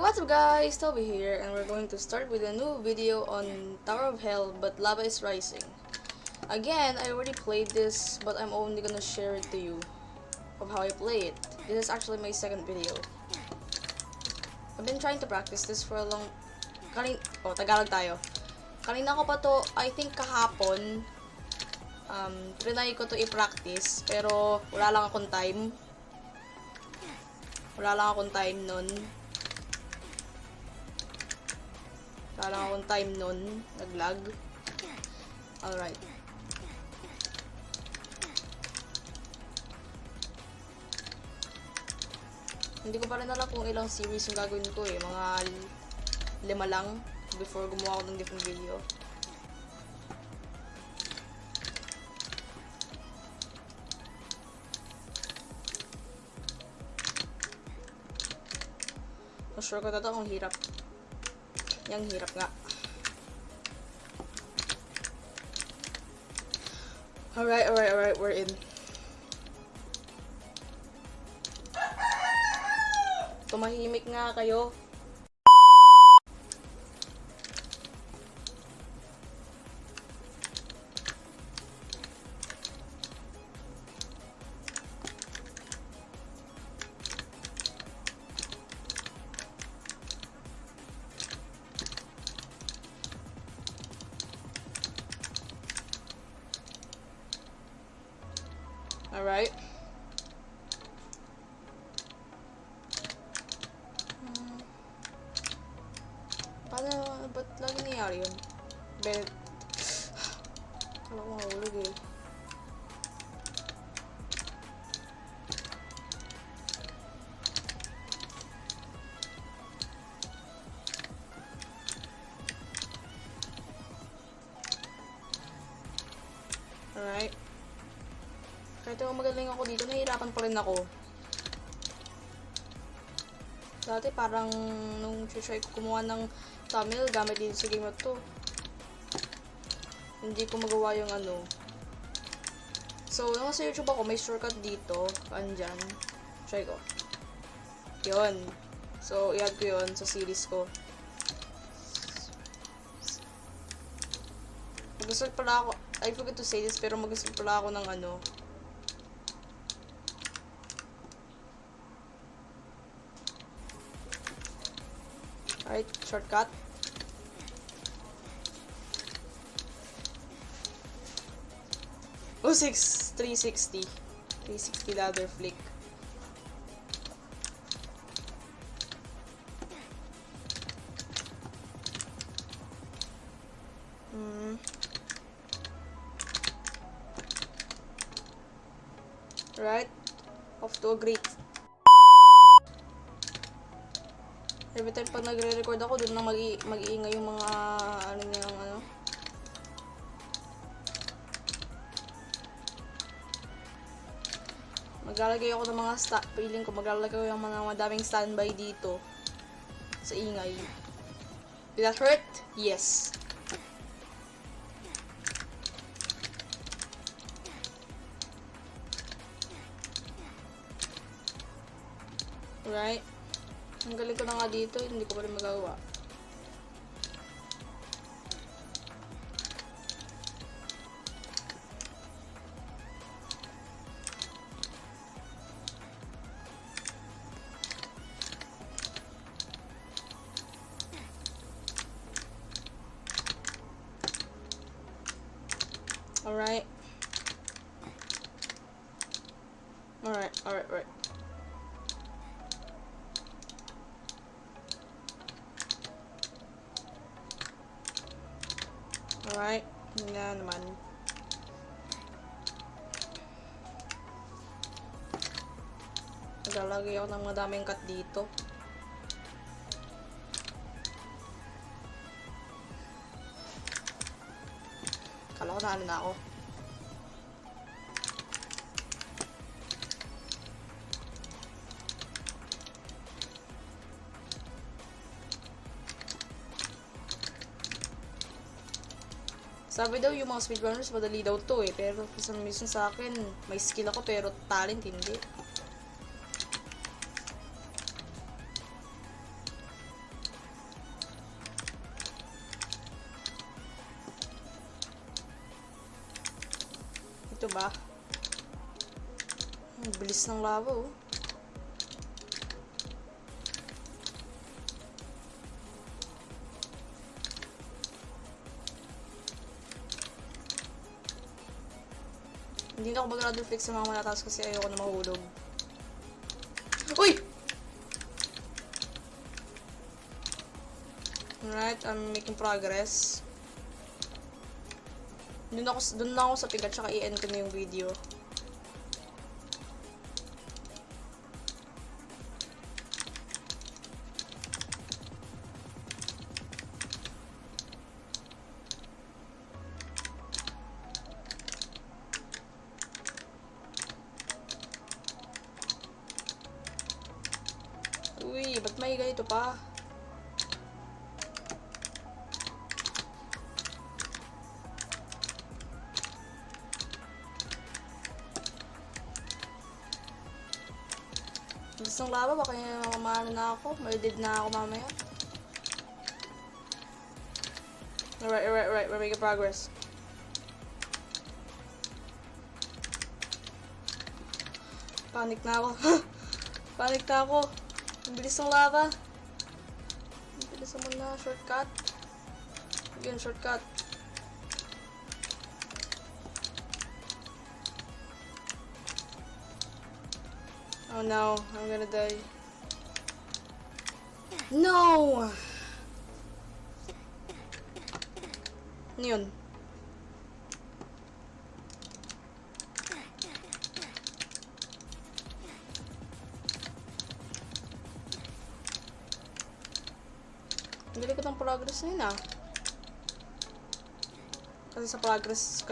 What's up guys, Toby here, and we're going to start with a new video on Tower of Hell, but Lava is Rising. Again, I already played this, but I'm only gonna share it to you of how I play it. This is actually my second video. I've been trying to practice this for a long... Tagalog tayo. Kanina ko pa to, I think kahapon, trinay ko to i-practice, pero wala lang akong time. Nun. Naglag. Alright. Hindi ko pa rin alam kung ilang series yung gagawin ko eh. Mga 5 lang before gumawa ako ng different video. Sure ko na to, ang hirap. Yang hirap nga. Alright, we're in. Tumahimik nga kayo. Alright. Ba't lagi nangyari yun? Bet. Wala ko mahulog eh. Alright. Kahit ako magaling ako dito, nahihirapan pa rin ako. Dati parang nung try ko kumuha ng thumbnail gamit dito sa game na to, hindi ko magawa yung ano. So, nung sa YouTube ako, may shortcut dito. Andyan. Try ko. Yun. So, i-add ko yun sa series ko. Mag-start pala ako. I forgot to say this, pero mag-start pala ako ng ano. Alright, shortcut. Oh, 360 ladder flick. Right, off to a great. Every time pag nagre-record ako, doon na mag-iingay yung mga ano. Maglalagay ako ng mga feeling ko maglalagay ako ng mga madaming standby dito sa ingay. Did that hurt? Yes. Right. Ang galing ko na nga dito, hindi ko pa rin magagawa. Alright. Alright. Alright, yun nga naman. Naglalagay ako ng madaming cut dito. Kala ko na ano na ako. Sabi daw yung mga speedrunners madali daw to eh, pero for some reason sa akin may skill ako pero talent hindi. Diba? Ang bilis ng lava, oh. Hindi na ako mag-rather fix sa mga malataas kasi ayoko na mahulog. Uy! Alright, I'm making progress. Doon na ako sa pigat, tsaka i-end ko na yung video. Uy, ba't may ganito pa? Gusto ng lava, baka mamano na ako. Maldid na ako mamaya. Alright. We're making progress. Panic na ako. Panic na ako. Ang bilis ng lava. Ang bilis mo na. Shortcut. Again, shortcut. Oh no, I'm gonna die. No! Ano yun? Ang galing ko ng progress na yun ah. Kasi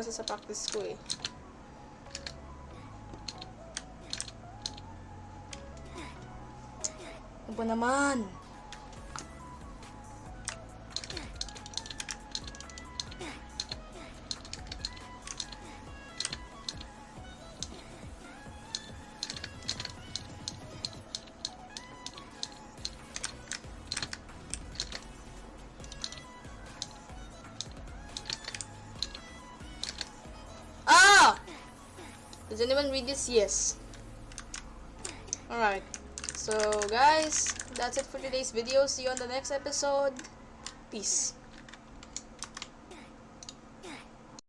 sa practice ko eh. Ano ba naman? Does anyone read this? Yes. Alright. So, guys, that's it for today's video. See you on the next episode. Peace.